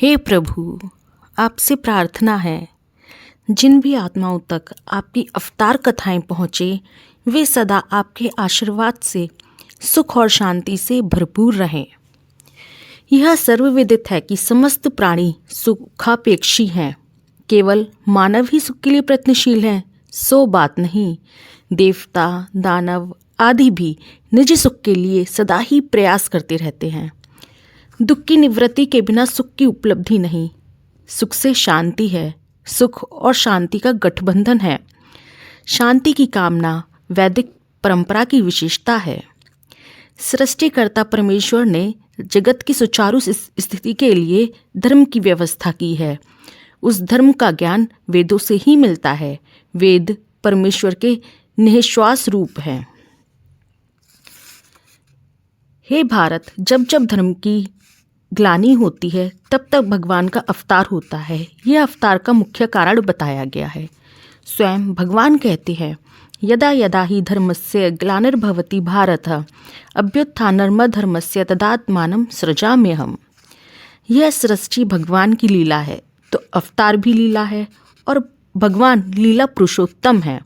हे प्रभु, आपसे प्रार्थना है, जिन भी आत्माओं तक आपकी अवतार कथाएं पहुँचे वे सदा आपके आशीर्वाद से सुख और शांति से भरपूर रहें। यह सर्वविदित है कि समस्त प्राणी सुखापेक्षी हैं, केवल मानव ही सुख के लिए प्रयत्नशील हैं, सो बात नहीं। देवता, दानव आदि भी निज सुख के लिए सदा ही प्रयास करते रहते हैं। दुख की निवृत्ति के बिना सुख की उपलब्धि नहीं। सुख से शांति है, सुख और शांति का गठबंधन है। शांति की कामना वैदिक परंपरा की विशेषता है। सृष्टिकर्ता परमेश्वर ने जगत की सुचारू स्थिति के लिए धर्म की व्यवस्था की है। उस धर्म का ज्ञान वेदों से ही मिलता है। वेद परमेश्वर के निःश्वास रूप हैं। हे भारत, जब जब धर्म की ग्लानि होती है तब तक भगवान का अवतार होता है। यह अवतार का मुख्य कारण बताया गया है। स्वयं भगवान कहते हैं, यदा यदा ही धर्मस्य ग्लानिर्भवति भारत अभ्युत्थानधर्मस्य तदात्मानं सृजाम्यहम्। यह सृष्टि भगवान की लीला है, तो अवतार भी लीला है और भगवान लीला पुरुषोत्तम है।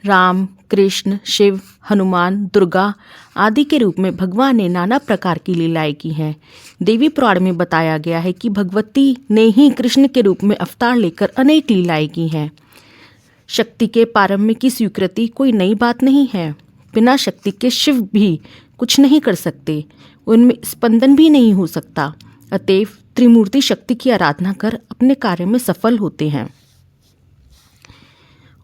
राम, कृष्ण, शिव, हनुमान, दुर्गा आदि के रूप में भगवान ने नाना प्रकार की लीलाएं की हैं। देवी पुराण में बताया गया है कि भगवती ने ही कृष्ण के रूप में अवतार लेकर अनेक लीलाएं की हैं। शक्ति के पारम्य की स्वीकृति कोई नई बात नहीं है। बिना शक्ति के शिव भी कुछ नहीं कर सकते, उनमें स्पंदन भी नहीं हो सकता। अतएव त्रिमूर्ति शक्ति की आराधना कर अपने कार्य में सफल होते हैं।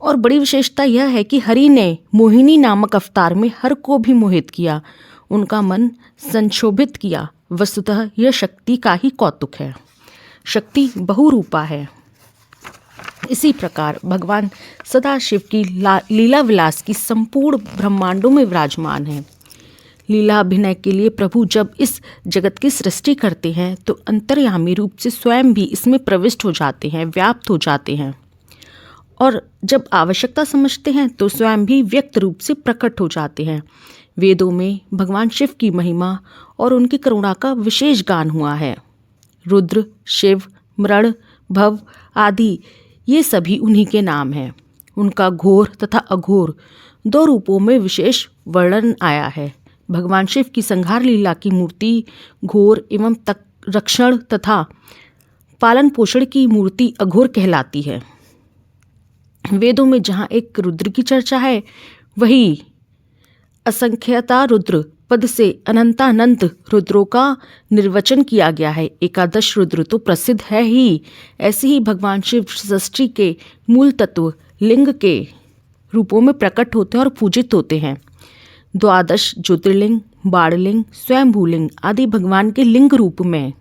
और बड़ी विशेषता यह है कि हरि ने मोहिनी नामक अवतार में हर को भी मोहित किया, उनका मन संशोभित किया। वस्तुतः यह शक्ति का ही कौतुक है। शक्ति बहुरूपा है। इसी प्रकार भगवान सदाशिव की लीला विलास की संपूर्ण ब्रह्मांडों में विराजमान है। लीला अभिनय के लिए प्रभु जब इस जगत की सृष्टि करते हैं तो अंतर्यामी रूप से स्वयं भी इसमें प्रविष्ट हो जाते हैं, व्याप्त हो जाते हैं, और जब आवश्यकता समझते हैं तो स्वयं भी व्यक्त रूप से प्रकट हो जाते हैं। वेदों में भगवान शिव की महिमा और उनकी करुणा का विशेष गान हुआ है। रुद्र, शिव, मृण, भव आदि ये सभी उन्हीं के नाम हैं। उनका घोर तथा अघोर दो रूपों में विशेष वर्णन आया है। भगवान शिव की संहार लीला की मूर्ति घोर एवं रक्षण तथा पालन पोषण की मूर्ति अघोर कहलाती है। वेदों में जहाँ एक रुद्र की चर्चा है, वही असंख्यता रुद्र पद से अनंतानंत रुद्रों का निर्वचन किया गया है। एकादश रुद्र तो प्रसिद्ध है ही। ऐसे ही भगवान शिव सृष्टि के मूल तत्व लिंग के रूपों में प्रकट होते हैं और पूजित होते हैं। द्वादश ज्योतिर्लिंग, बाणलिंग, स्वयंभूलिंग आदि भगवान के लिंग रूप में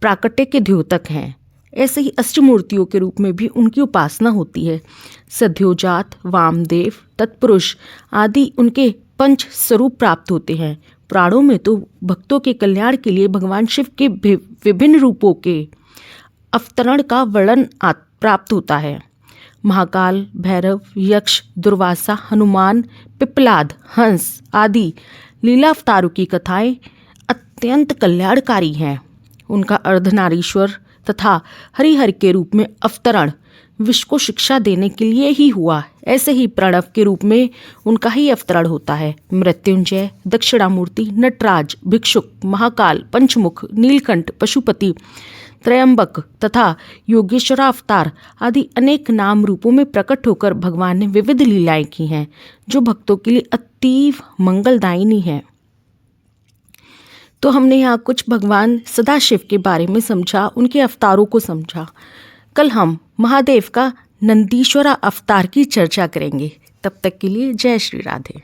प्राकट्य के द्योतक हैं। ऐसे ही अष्टमूर्तियों के रूप में भी उनकी उपासना होती है। सद्योजात, वामदेव, तत्पुरुष आदि उनके पंच स्वरूप प्राप्त होते हैं। पुराणों में तो भक्तों के कल्याण के लिए भगवान शिव के विभिन्न रूपों के अवतरण का वर्णन प्राप्त होता है। महाकाल, भैरव, यक्ष, दुर्वासा, हनुमान, पिप्पलाद, हंस आदि लीला अवतारों की कथाएं अत्यंत कल्याणकारी हैं। उनका अर्धनारीश्वर तथा हरिहर के रूप में अवतरण विश्व को शिक्षा देने के लिए ही हुआ। ऐसे ही प्रणव के रूप में उनका ही अवतरण होता है। मृत्युंजय, दक्षिणामूर्ति, नटराज, भिक्षुक, महाकाल, पंचमुख, नीलकंठ, पशुपति, त्रयंबक तथा योगेश्वरावतार आदि अनेक नाम रूपों में प्रकट होकर भगवान ने विविध लीलाएं की हैं, जो भक्तों के लिए अतीव मंगलदायिनी है। तो हमने यहाँ कुछ भगवान सदाशिव के बारे में समझा, उनके अवतारों को समझा। कल हम महादेव का नंदीश्वरा अवतार की चर्चा करेंगे। तब तक के लिए जय श्री राधे।